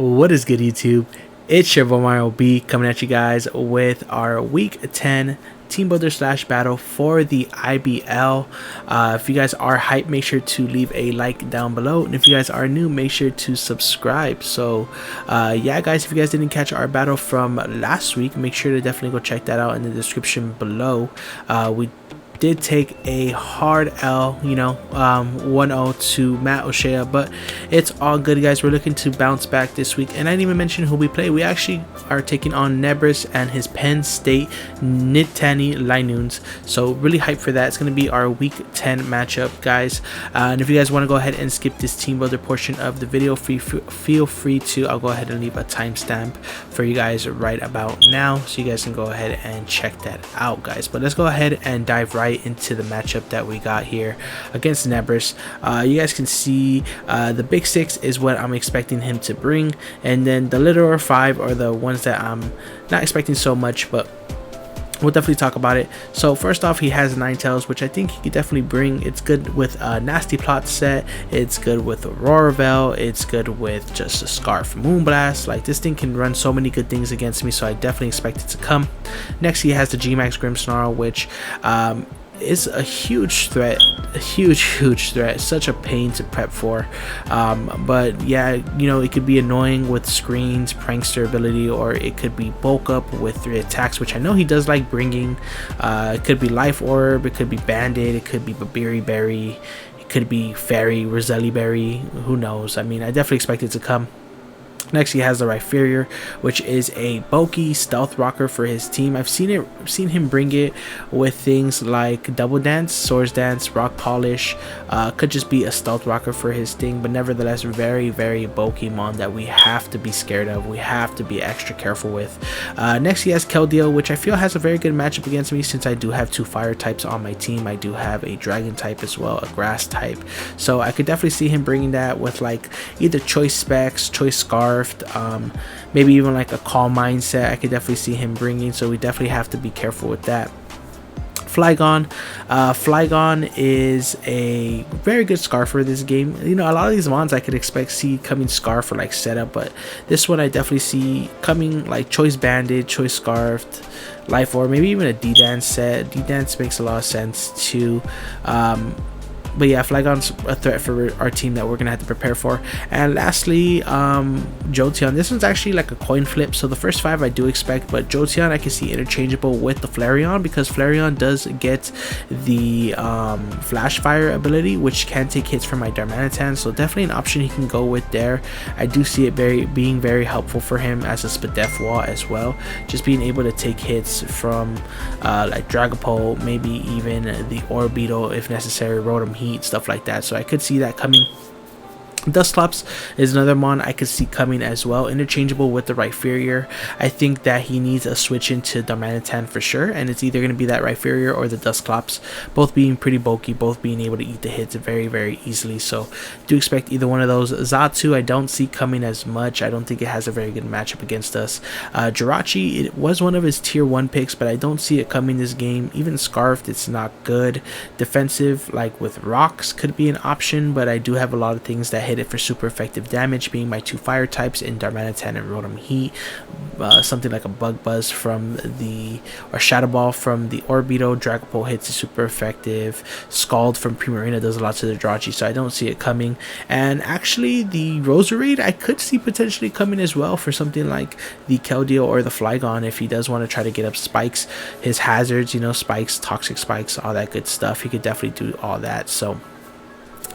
What is good, YouTube? It's your boy Mario B coming at you guys with our week 10 team builder slash battle for the IBL. If you guys are hyped, make sure to leave a like down below, and if you guys are new, make sure to subscribe. So yeah guys, if you guys didn't catch our battle from last week, make sure to definitely go check that out in the description below. We did take a hard L, 1-0 to Matt O'Shea, but it's all good, guys. We're looking to bounce back this week, and I didn't even mention who we play. We actually are taking on Nebris and his Penn State Littany Linoones, so really hyped for that. It's going to be our week 10 matchup, guys. And if you guys want to go ahead and skip this team builder portion of the video, feel free to. I'll go ahead and leave a timestamp for you guys right about now, so you guys can go ahead and check that out, guys. But let's go ahead and dive right into the matchup that we got here against Nebris. You guys can see the big six is what I'm expecting him to bring, and then the little five are the ones that I'm not expecting so much, but we'll definitely talk about it. So first off, he has 9 tails, which I think he could definitely bring. It's good with a nasty plot set, it's good with a Roarvel, it's good with just a Scarf Moonblast. Like, this thing can run so many good things against me, so I definitely expect it to come. Next, he has the G-Max Grimmsnarl, which is a huge threat, a huge threat. Such a pain to prep for, but yeah, it could be annoying with screens, prankster ability, or it could be bulk up with 3 attacks, which I know he does like bringing. It could be Life Orb, it could be Band-Aid, it could be Babiri Berry, it could be Fairy, Roselli Berry, who knows. I mean, I definitely expect it to come. Next, he has the Rhyperior, which is a bulky stealth rocker for his team. I've seen him bring it with things like Double Dance, Swords Dance, Rock Polish. Could just be a stealth rocker for his thing, but nevertheless, very bulky mon that we have to be scared of. We have to be extra careful with. Next, he has Keldeo, which I feel has a very good matchup against me, since I do have 2 fire types on my team. I do have a dragon type as well, a grass type, so I could definitely see him bringing that with like either choice specs, choice scarf, maybe even like a calm mindset. I could definitely see him bringing, so we definitely have to be careful with that. Flygon. Flygon is a very good Scarf for this game. A lot of these mons I could expect see coming Scarf for like setup, but this one I definitely see coming like choice Banded, choice Scarfed, Life Orb, maybe even a D-Dance set. D-Dance makes a lot of sense too. But yeah, Flygon's a threat for our team that we're gonna have to prepare for. And lastly, Jolteon. This one's actually like a coin flip, so the first 5 I do expect, but Jolteon I can see interchangeable with the Flareon, because Flareon does get the Flash Fire ability, which can take hits from my Darmanitan, so definitely an option he can go with there. I do see it being very helpful for him as a Spadef wall as well, just being able to take hits from like Dragapult, maybe even the Orbeetle if necessary, Rotom Heat, stuff like that. So I could see that coming. DUSCLOPS is another mon I could see coming as well, interchangeable with the Rhyperior. I think that he needs a switch into Darmanitan for sure, and it's either going to be that Rhyperior or the DUSCLOPS, both being pretty bulky, both being able to eat the hits very easily, so do expect either one of those. Xatu I don't see coming as much. I don't think it has a very good matchup against us. Jirachi, it was one of his tier 1 picks, but I don't see it coming this game. Even Scarfed, it's not good. Defensive, like with rocks, could be an option, but I do have a lot of things that hit it for super effective damage, being my 2 fire types in Darmanitan and Rotom Heat. Something like a Bug Buzz from or Shadow Ball from the Orbeetle, Dragapult hits is super effective. Scald from Primarina does a lot to the Jirachi, so I don't see it coming. And actually the Roserade I could see potentially coming as well for something like the Keldeo or the Flygon, if he does want to try to get up spikes, his hazards, spikes, toxic spikes, all that good stuff. He could definitely do all that. So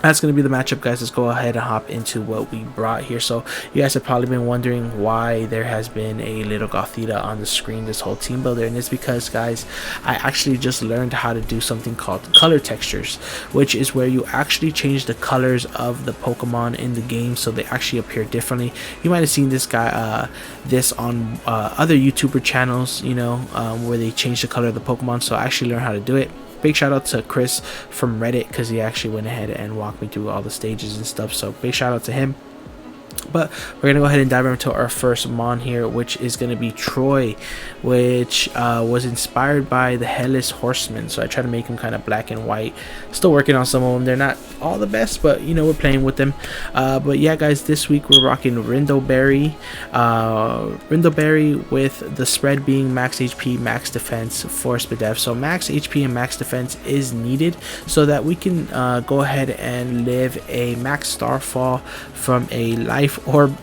that's going to be the matchup, guys. Let's go ahead and hop into what we brought here. So you guys have probably been wondering why there has been a little Gothita on the screen this whole team builder, and it's because, guys, I actually just learned how to do something called color textures, which is where you actually change the colors of the Pokemon in the game so they actually appear differently. You might have seen this guy this on other YouTuber channels, where they change the color of the Pokemon, so I actually learned how to do it. Big shout out to Chris from Reddit, because he actually went ahead and walked me through all the stages and stuff, so big shout out to him. But we're gonna go ahead and dive into our first mon here, which is gonna be Troy, which was inspired by the Headless Horseman. So I try to make him kind of black and white. Still working on some of them. They're not all the best, but you know, we're playing with them. But yeah, guys, this week we're rocking Rindoberry with the spread being max HP, max defense, force def. So max HP and max defense is needed so that we can go ahead and live a max starfall from a life orb,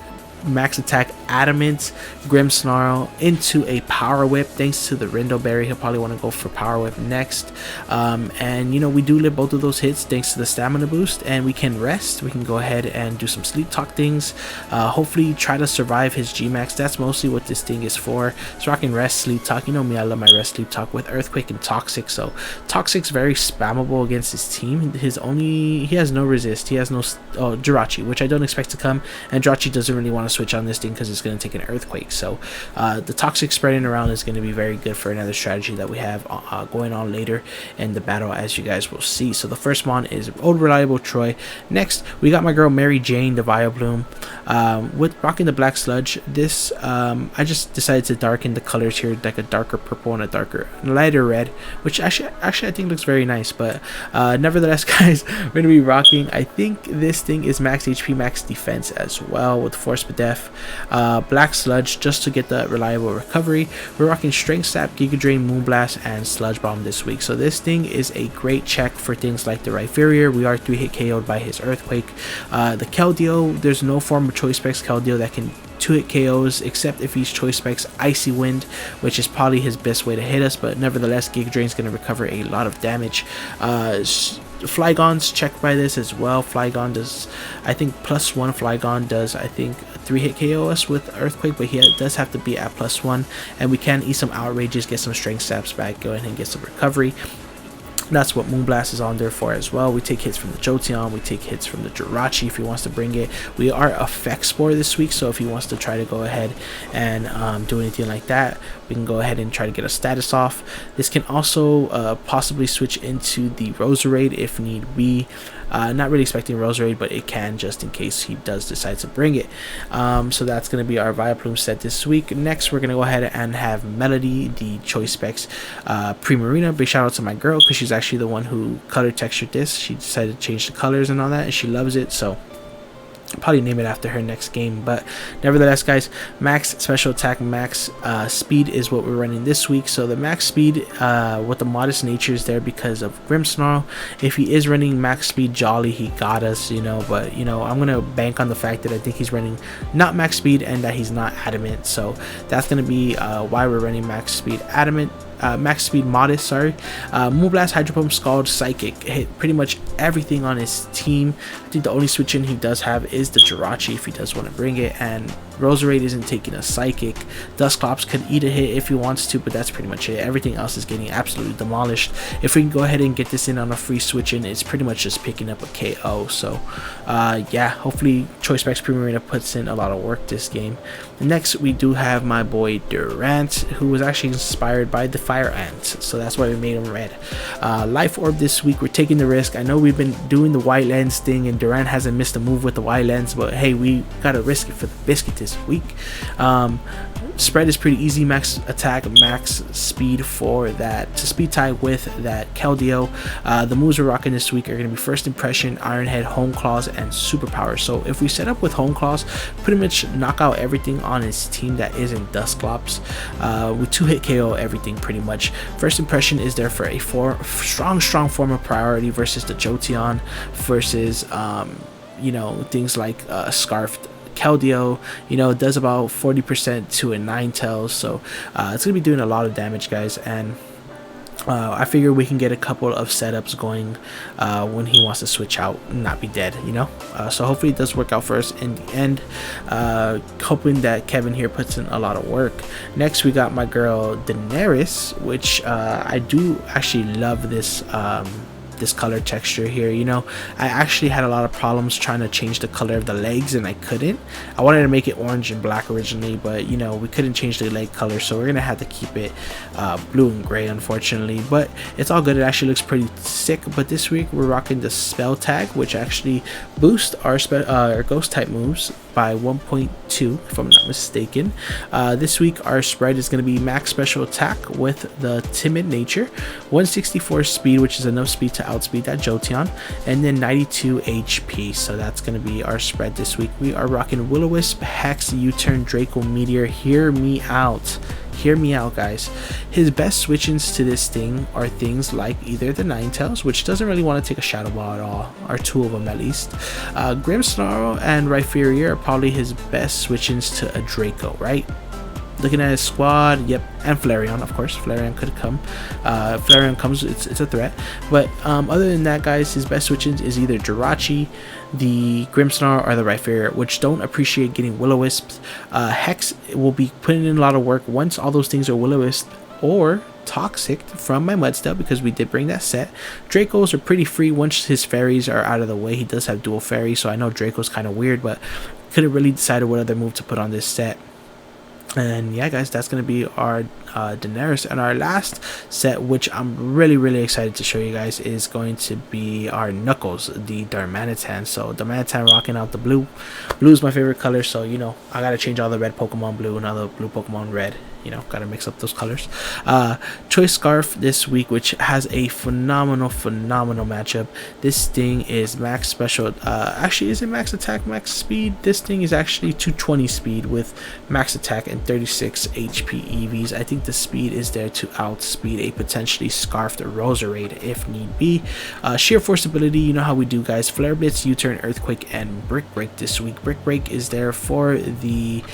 max attack adamant grim snarl into a power whip. Thanks to the Rindoberry, he'll probably want to go for power whip next. And you know, we do live both of those hits thanks to the stamina boost, and we can rest. We can go ahead and do some sleep talk things, hopefully try to survive his Gmax. That's mostly what this thing is for. It's rocking rest, sleep talk. You know me, I love my rest, sleep talk with earthquake and toxic. So toxic's very spammable against his team. He has no resist, he has no Jirachi, which I don't expect to come, and Jirachi doesn't really want to switch on this thing because it's going to take an earthquake. So the toxic spreading around is going to be very good for another strategy that we have going on later in the battle, as you guys will see. So the first mon is Old Reliable Troy. Next we got my girl Mary Jane, the Vileplume, with rocking the Black Sludge. This I just decided to darken the colors here, like a darker purple and a lighter red, which actually I think looks very nice. But nevertheless, guys, we're going to be rocking, I think this thing is max HP, max defense as well, with force def, Black Sludge, just to get the reliable recovery. We're rocking Strength Sap, Giga Drain, Moonblast, and Sludge Bomb this week. So this thing is a great check for things like the Rhyperior. We are 3-hit KO'd by his Earthquake. The Keldeo, there's no form of Choice Specs Keldeo that can 2-hit KOs except if he's Choice Specs Icy Wind, which is probably his best way to hit us. But nevertheless, Giga Drain is going to recover a lot of damage. Flygon's checked by this as well. Flygon does, I think, +1 Flygon does, I think, 3-hit KO us with Earthquake, but he does have to be at +1, and we can eat some Outrages, get some Strength Saps back, go ahead and get some recovery. That's what Moonblast is on there for as well. We take hits from the Jolteon, we take hits from the Jirachi if he wants to bring it. We are Effect Spore this week, so if he wants to try to go ahead and do anything like that, we can go ahead and try to get a status off. This can also possibly switch into the Roserade if need be. Not really expecting Roserade, but it can just in case he does decide to bring it. So that's going to be our Vileplume set this week. Next, we're going to go ahead and have Melody, the Choice Specs Primarina. Big shout out to my girl, because she's actually the one who color textured this. She decided to change the colors and all that, and she loves it. So probably name it after her next game. But nevertheless, guys, max special attack, max speed is what we're running this week. So the max speed with the modest nature is there because of Grimmsnarl. If he is running max speed Jolly, he got us, you know. But you know, I'm gonna bank on the fact that I think he's running not max speed and that he's not adamant. So that's gonna be why we're running max speed adamant. Max speed modest, sorry. Moonblast, Hydro Pump, Scald, Psychic hit pretty much everything on his team. I think the only switch in he does have is the Jirachi if he does want to bring it, and Roserade isn't taking a Psychic. DUSCLOPS could eat a hit if he wants to, but that's pretty much it. Everything else is getting absolutely demolished. If we can go ahead and get this in on a free switch in, it's pretty much just picking up a KO. So yeah, hopefully Choice Specs Primarina puts in a lot of work this game. Next, we do have my boy Durant, who was actually inspired by the Fire Ant, so that's why we made him red. Life Orb this week, we're taking the risk. I know we've been doing the white lens thing, and Durant hasn't missed a move with the white lens, but hey, we gotta risk it for the biscuit this week. Spread is pretty easy, max attack, max speed for that, to speed tie with that Keldeo. The moves we're rocking this week are going to be First Impression, Iron Head, Home Claws, and Superpower. So if we set up with Home Claws, pretty much knock out everything on his team that isn't DUSCLOPS. We 2-hit KO everything pretty much. First Impression is there for a strong form of priority versus the Jolteon, versus you know, things like Scarfed Keldeo. You know, it does about 40% to a Ninetales, so it's gonna be doing a lot of damage, guys. And I figure we can get a couple of setups going when he wants to switch out and not be dead, you know. So hopefully it does work out for us in the end. Hoping that Kevin here puts in a lot of work. Next, we got my girl Nebris, which I do actually love this this color texture here. You know, I actually had a lot of problems trying to change the color of the legs, and I couldn't. I wanted to make it orange and black originally, but you know, we couldn't change the leg color, so we're gonna have to keep it blue and gray, unfortunately. But it's all good. It actually looks pretty sick. But this week we're rocking the spell tag, which actually boosts our ghost type moves by 1.2 if I'm not mistaken. This week our spread is going to be max special attack with the timid nature, 164 speed, which is enough speed to outspeed that Jolteon, and then 92 HP. So that's going to be our spread this week. We are rocking Will-O-Wisp, Hex, U-Turn, Draco, Meteor. Hear me out. Hear me out, guys. His best switch-ins to this thing are things like either the Ninetales, which doesn't really want to take a Shadow Ball at all, or two of them at least. Grimmsnarl and Rhyperior are probably his best switch-ins to a Draco, right? Looking at his squad, yep, and Flareon, of course. Flareon could come. Flareon comes, it's a threat. But other than that, guys, his best switch-ins is either Jirachi, the Grimmsnarl, or the Rhyperior, which don't appreciate getting Will-O-Wisps. Hex will be putting in a lot of work once all those things are Will-O-Wisp or Toxic from my Mudstep, because we did bring that set. Dracos are pretty free once his fairies are out of the way. He does have dual fairies, so I know Draco's kind of weird, but couldn't really decide what other move to put on this set. And yeah, guys, that's going to be our Daenerys. And our last set, which I'm really excited to show you guys, is going to be our Knuckles, the Darmanitan. So Darmanitan rocking out the blue. Blue is my favorite color, so you know I gotta change all the red Pokemon blue and all the blue Pokemon red. You know, gotta mix up those colors. Choice Scarf this week, which has a phenomenal matchup. This thing is max special. Actually, is it max attack, max speed? This thing is actually 220 speed with max attack and 36 HP EVs. I think the speed is there to outspeed a potentially scarfed Roserade if need be. Sheer Force ability, you know how we do, guys. Flare Blitz, U-Turn, Earthquake, and Brick Break this week. Brick Break is there for the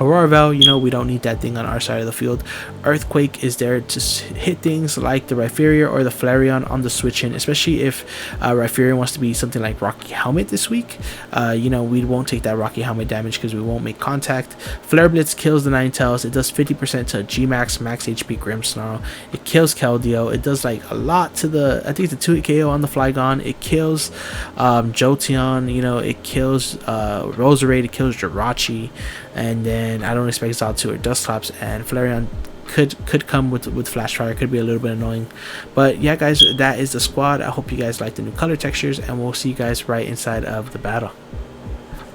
Aurora Veil, you know, we don't need that thing on our side of the field. Earthquake is there to hit things like the Rhyperior or the Flareon on the switch in, especially if Rhyperior wants to be something like Rocky Helmet this week. You know, we won't take that Rocky Helmet damage because we won't make contact. Flare Blitz kills the Ninetales. It does 50% to G-Max, max HP Grimmsnarl. It kills Keldeo. It does like a lot to the, I think it's a 2-hit KO on the Flygon. It kills Jolteon, you know, it kills Roserade, it kills Jirachi. And then I don't expect Xatu or Dusclops, and Flareon could come with Flash Fire. Could be a little bit annoying. But yeah, guys, that is the squad. I hope you guys like the new color textures, and we'll see you guys right inside of the battle.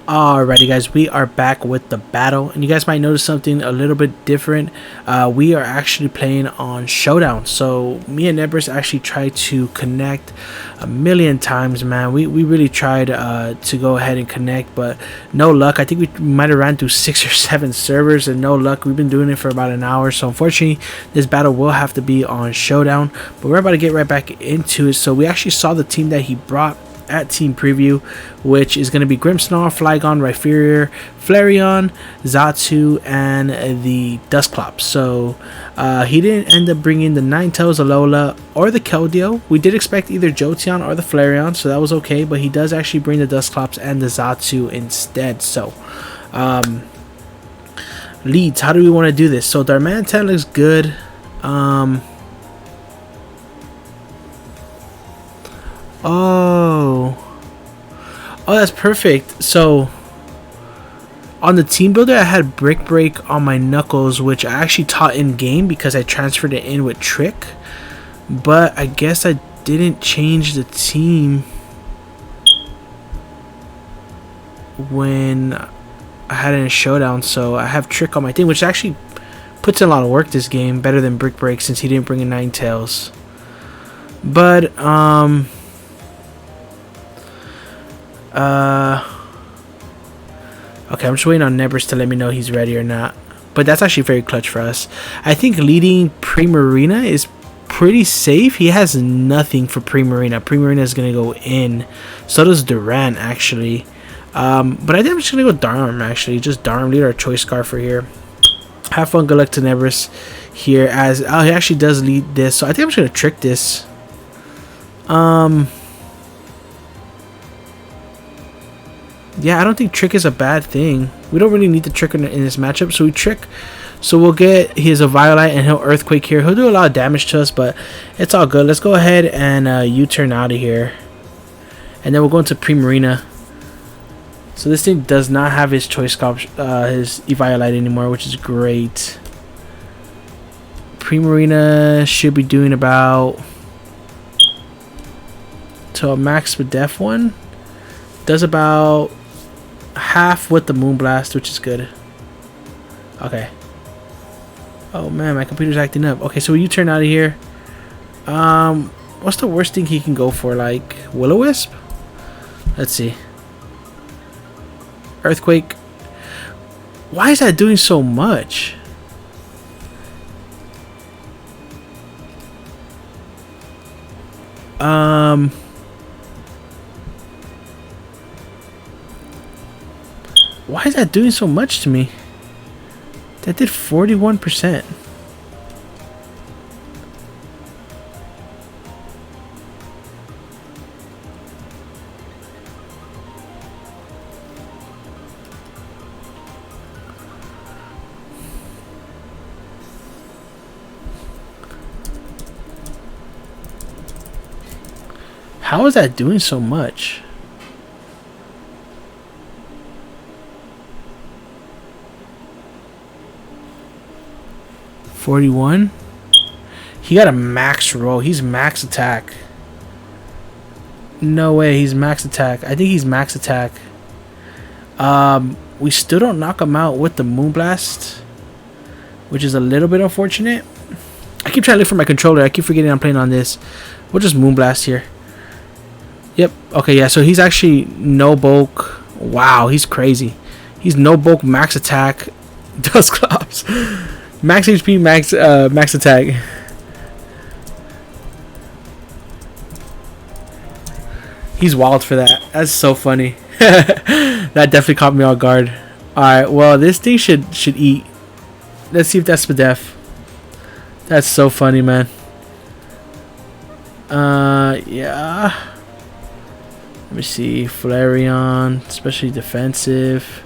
Alrighty, guys, we are back with the battle, and you guys might notice something a little bit different. We are actually playing on Showdown, so me and Nebris actually tried to connect a million times, man. We really tried to go ahead and connect, but no luck. I think we might have ran through 6 or 7 servers and no luck. We've been doing it for about an hour, so unfortunately this battle will have to be on Showdown, but we're about to get right back into it. So we actually saw the team that he brought at team preview, which is going to be Grimmsnarl, Flygon, Rhyperior, Flareon, Xatu, and the Dusclops. So he didn't end up bringing the Ninetales, Alola, or the Keldeo. We did expect either Jolteon or the Flareon, so that was okay, but he does actually bring the Dusclops and the Xatu instead. So leads, how do we want to do this? So Darmanitan looks good. Oh, that's perfect. So on the team builder, I had Brick Break on my Knuckles, which I actually taught in game because I transferred it in with Trick. But I guess I didn't change the team when I had it in Showdown. So I have Trick on my thing, which actually puts in a lot of work this game, better than Brick Break since he didn't bring in Ninetales. But okay, I'm just waiting on Nebris to let me know he's ready or not. But that's actually very clutch for us. I think leading Primarina is pretty safe. He has nothing for Primarina. Primarina is going to go in. So does Durant, actually. But I think I'm just going to go Darm, actually. Just Darm, lead our Choice Scarf for here. Have fun, good luck to Nebris here. As he actually does lead this. So I think I'm just going to trick this. Yeah, I don't think Trick is a bad thing. We don't really need the Trick in this matchup, so we Trick. So we'll get his Violite and he'll Earthquake here. He'll do a lot of damage to us, but it's all good. Let's go ahead and U-turn out of here. And then we'll go into Primarina. So this thing does not have his Choice Scarf, his Eviolite anymore, which is great. Primarina should be doing about to a max with Def 1. Does about half with the Moonblast, which is good. Okay. Oh man, my computer's acting up. Okay, so you turn out of here. What's the worst thing he can go for? Like Will-O-Wisp? Let's see. Earthquake. Why is that doing so much? Why is that doing so much to me? That did 41%. How is that doing so much? $41. He got a max roll. He's max attack. No way. He's max attack. I think he's max attack. We still don't knock him out with the Moonblast, which is a little bit unfortunate. I keep trying to look for my controller. I keep forgetting I'm playing on this. We'll just Moonblast here. Yep. Okay, yeah, so he's actually no bulk. Wow, he's crazy. He's no bulk, max attack, DUSCLOPS. Max HP, max attack. He's wild for that. That's so funny. That definitely caught me off guard. Alright, well, this thing should eat. Let's see if that's Spadef. That's so funny, man. Yeah. Let me see. Flareon, especially defensive.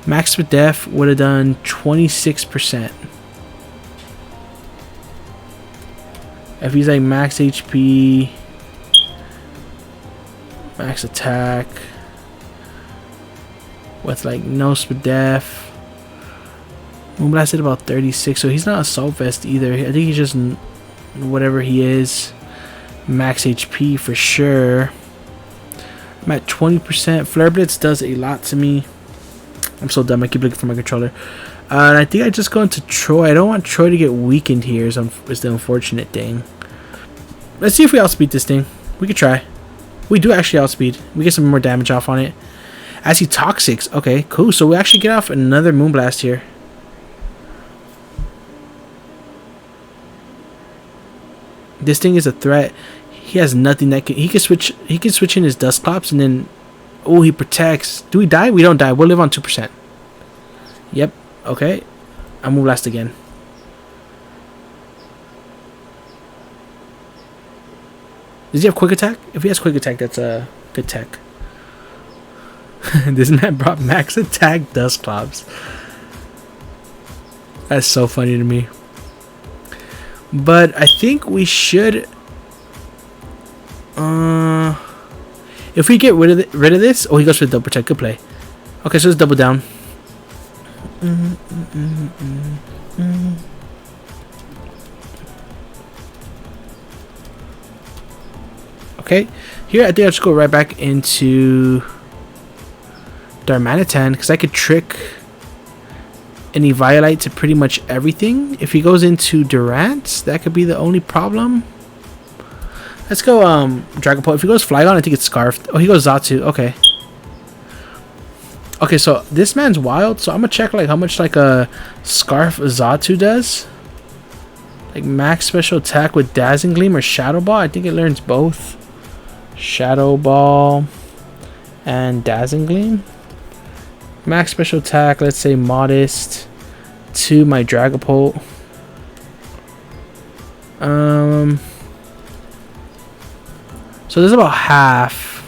Max Spadef would have done 26%. If he's like max HP, max attack, with like no Spadef. Moonblast did about 36, so he's not Assault Vest either. I think he's just whatever he is. Max HP for sure. I'm at 20%. Flare Blitz does a lot to me. I'm so dumb. I keep looking for my controller. And I think I just go into Troy. I don't want Troy to get weakened here is the unfortunate thing. Let's see if we outspeed this thing. We could try. We do actually outspeed. We get some more damage off on it. As he Toxics. Okay, cool. So we actually get off another Moonblast here. This thing is a threat. He has nothing that can. He can switch. He can switch in his DUSCLOPS and then. Oh, he protects. Do we die? We don't die. We'll live on 2%. Yep. Okay. I'm gonna blast again. Does he have quick attack? If he has quick attack, that's a good tech. This man brought max attack DUSCLOPS. That's so funny to me. But I think we should. If we get rid of this, oh, he goes for double protect. Good play. Okay, so let's double down. Okay, here I think I'll just go right back into Darmanitan because I could trick any Violite to pretty much everything. If he goes into Durant, that could be the only problem. Let's go Dragapult. If he goes Flygon, I think it's Scarfed. Oh, he goes Xatu. Okay. Okay, so this man's wild. So I'm gonna check like how much like a Scarf Xatu does. Like max special attack with Dazzling Gleam or Shadow Ball. I think it learns both. Shadow Ball and Dazzling Gleam. Max special attack, let's say modest to my Dragapult. So there's about half.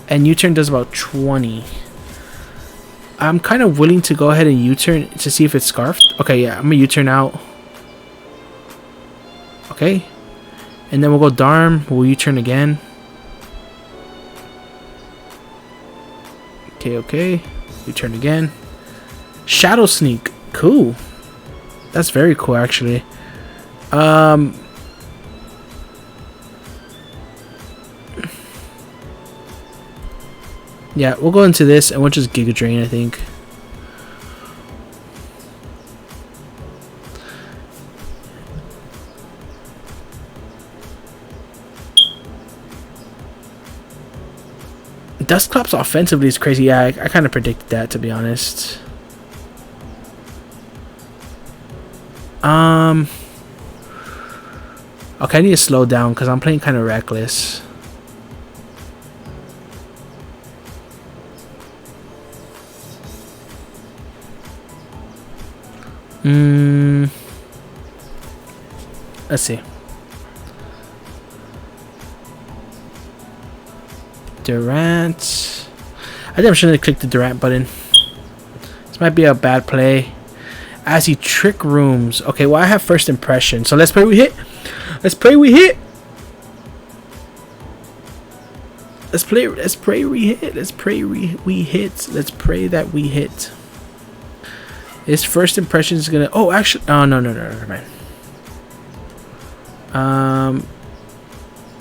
And U-turn does about 20. I'm kind of willing to go ahead and U-turn to see if it's Scarfed. Okay, yeah, I'm gonna U-turn out. Okay. And then we'll go Darm. We'll U-turn again. Okay, okay. U-turn again. Shadow Sneak. Cool. That's very cool, actually. Yeah, we'll go into this and we'll just Giga Drain, I think. DUSCLOPS offensively is crazy. Yeah, I kind of predicted that, to be honest. Okay, I need to slow down because I'm playing kind of reckless. Let's see. Durant. I think I shouldn't have clicked the Durant button. This might be a bad play. As he trick rooms. Okay, well I have first impression. So let's pray we hit. Let's pray we hit. Let's pray we hit. Let's pray we hit. Let's pray that we hit. His first impression is gonna. Oh, actually, oh no, never mind.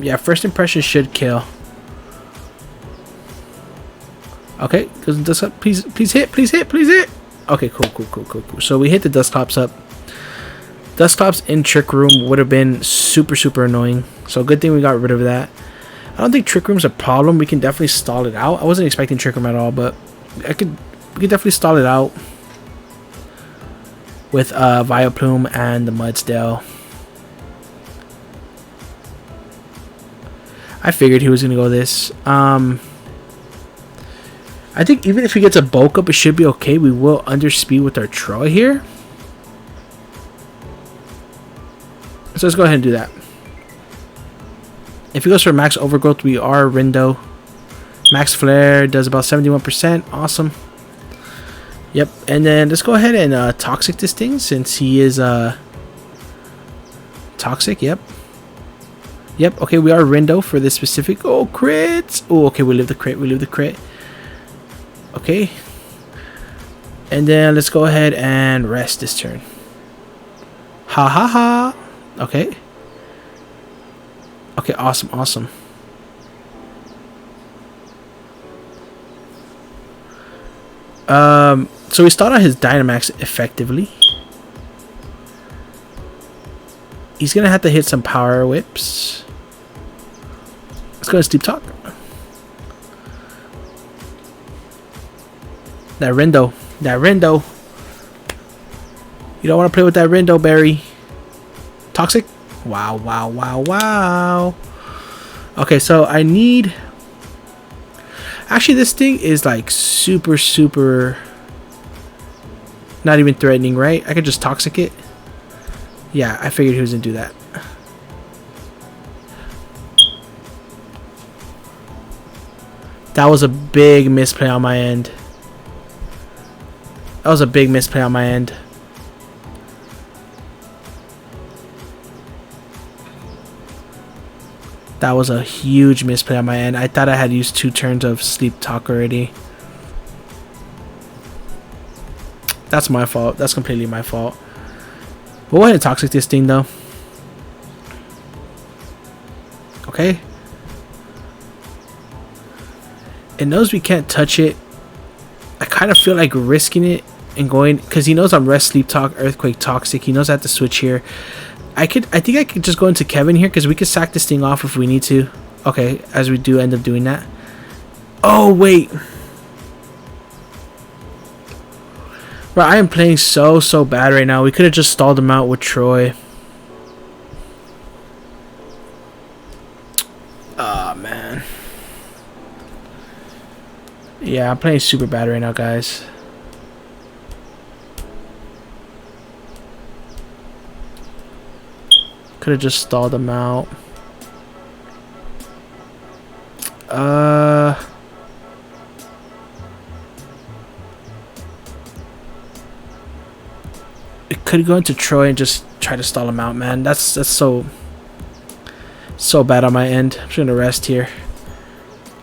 Yeah, first impression should kill. Okay, please hit. Okay, cool. So we hit the DUSCLOPS up. DUSCLOPS in Trick Room would have been super annoying. So good thing we got rid of that. I don't think Trick Room's a problem. We can definitely stall it out. I wasn't expecting Trick Room at all, but we could definitely stall it out with Vileplume and the Mudsdale. I figured he was gonna go this. I think even if he gets a bulk up, it should be okay. We will underspeed with our Troy here. So let's go ahead and do that. If he goes for max overgrowth, we are Rindo. Max flare does about 71%. Awesome. Yep. And then let's go ahead and toxic this thing since he is toxic. Yep. Okay, we are Rindo for this specific. Oh, crits. Oh, okay, we leave the crit. Okay. And then let's go ahead and rest this turn. Ha. Okay. Okay, awesome. So we start on his Dynamax effectively. He's gonna have to hit some power whips. Let's go to Sleep Talk. That Rindo. You don't want to play with that Rindo, Barry. Toxic. Wow. Okay, so I need. Actually, this thing is like super. Not even threatening, right? I could just toxic it. Yeah, I figured he was gonna do that. That was a big misplay on my end. That was a huge misplay on my end. I thought I had used 2 turns of Sleep Talk already. That's my fault. That's completely my fault. We'll go ahead and toxic this thing though. Okay. It knows we can't touch it. I kind of feel like risking it and going because he knows I'm Rest, Sleep Talk, Earthquake, Toxic. He knows I have to switch here. I think I could just go into Kevin here because we could sack this thing off if we need to. Okay, as we do end up doing that. Oh wait. Bro, I am playing so bad right now. We could have just stalled him out with Troy. Ah, man. Yeah, I'm playing super bad right now, guys. Could have just stalled him out. It could go into Troy and just try to stall him out, man. That's so bad on my end. I'm just gonna rest here.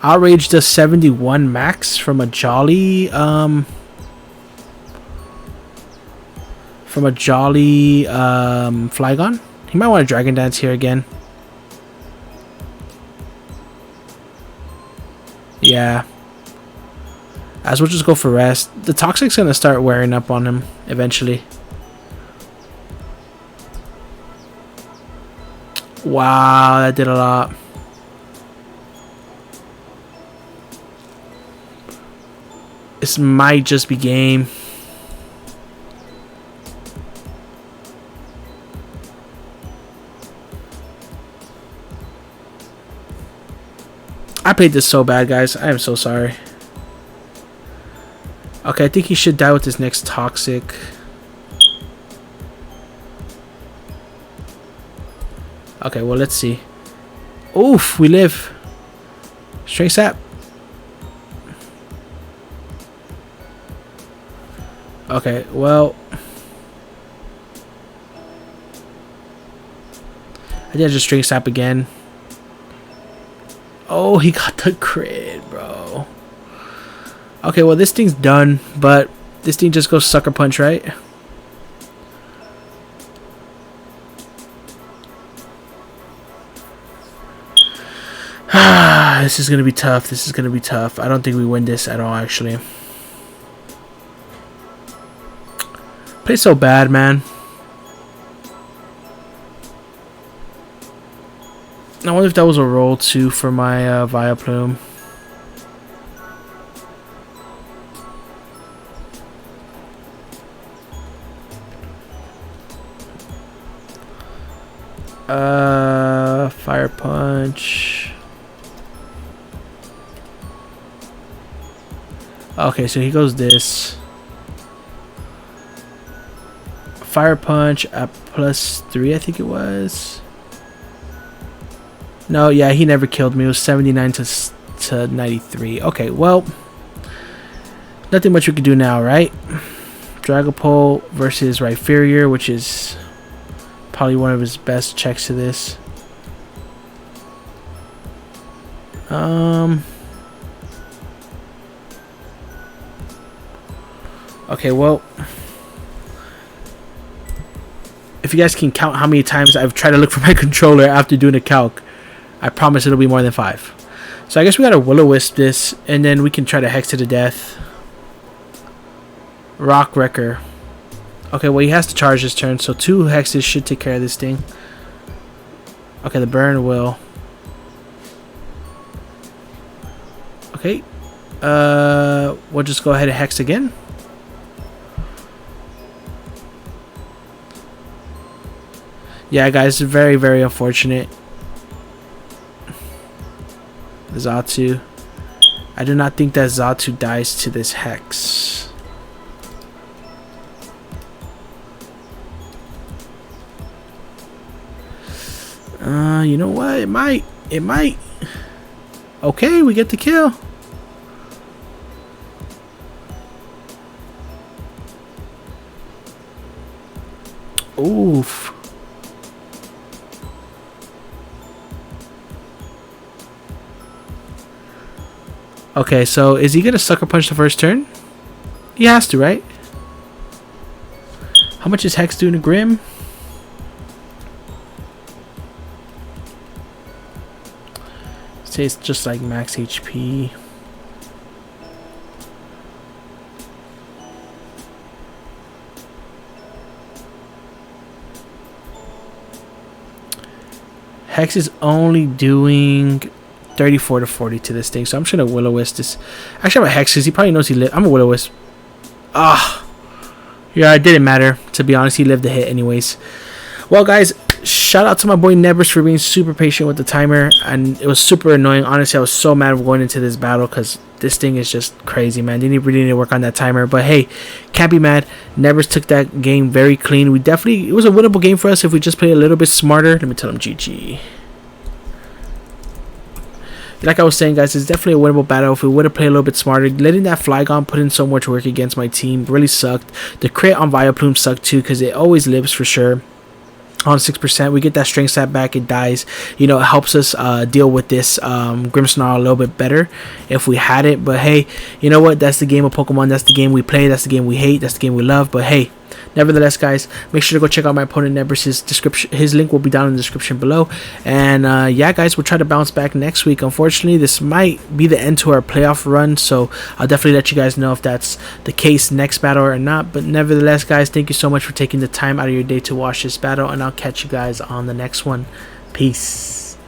Outrage does 71 max from a Jolly Flygon. He might want to Dragon Dance here again. Yeah. As we'll just go for rest. The Toxic's going to start wearing up on him eventually. Wow, that did a lot. This might just be game. I played this so bad, guys. I am so sorry. Okay, I think he should die with his next Toxic. Okay, well, let's see. Oof, we live. Strength Sap. Okay, well. I did just Strength Sap again. Oh, he got the crit, bro. Okay, well, this thing's done, but this thing just goes Sucker Punch, right? This is going to be tough. This is going to be tough. I don't think we win this at all, actually. Play so bad, man. I wonder if that was a roll, too, for my Vileplume. Fire Punch. Okay, so he goes this. Fire Punch at +3, I think it was. No, yeah, he never killed me. It was 79 to 93. Okay, well, nothing much we can do now, right? Dragapult versus Rhyperior, which is probably one of his best checks to this. Okay, well, if you guys can count how many times I've tried to look for my controller after doing a calc, I promise it'll be more than 5. So I guess we gotta Will-O-Wisp this, and then we can try to Hex to the death. Rock Wrecker. Okay, well, he has to charge this turn, so 2 Hexes should take care of this thing. Okay, the burn will. Okay. We'll just go ahead and Hex again. Yeah, guys, very, very unfortunate. Xatu. I do not think that Xatu dies to this Hex. You know what? It might. It might. Okay, we get the kill. Oof. Okay, so is he gonna Sucker Punch the first turn? He has to, right? How much is Hex doing to Grim? Say it's just like max HP. Hex is only doing 34 to 40 to this thing, so I'm just gonna Will-O-Wisp this. Actually, I'm a Hex because he probably knows he lived. I'm a Will-O-Wisp. Ah, yeah, it didn't matter. To be honest, he lived the hit anyways. Well, guys, shout out to my boy Nebris for being super patient with the timer, and it was super annoying. Honestly, I was so mad going into this battle because this thing is just crazy, man. They really need to work on that timer, but hey, can't be mad. Nebris took that game very clean. It was a winnable game for us if we just played a little bit smarter. Let me tell him GG. Like I was saying, guys, it's definitely a winnable battle if we would have played a little bit smarter. Letting that Flygon put in so much work against my team really sucked. The crit on Vileplume sucked too because it always lives for sure. On 6%, we get that Strength Sap back, it dies. You know, it helps us deal with this Grimmsnarl a little bit better if we had it. But hey, you know what? That's the game of Pokemon. That's the game we play. That's the game we hate. That's the game we love. But hey, nevertheless, guys, make sure to go check out my opponent Nebris' description. His link will be down in the description below. And yeah, guys, we'll try to bounce back next week. Unfortunately, this might be the end to our playoff run, so I'll definitely let you guys know if that's the case next battle or not. But nevertheless, guys, thank you so much for taking the time out of your day to watch this battle, and I'll catch you guys on the next one. Peace.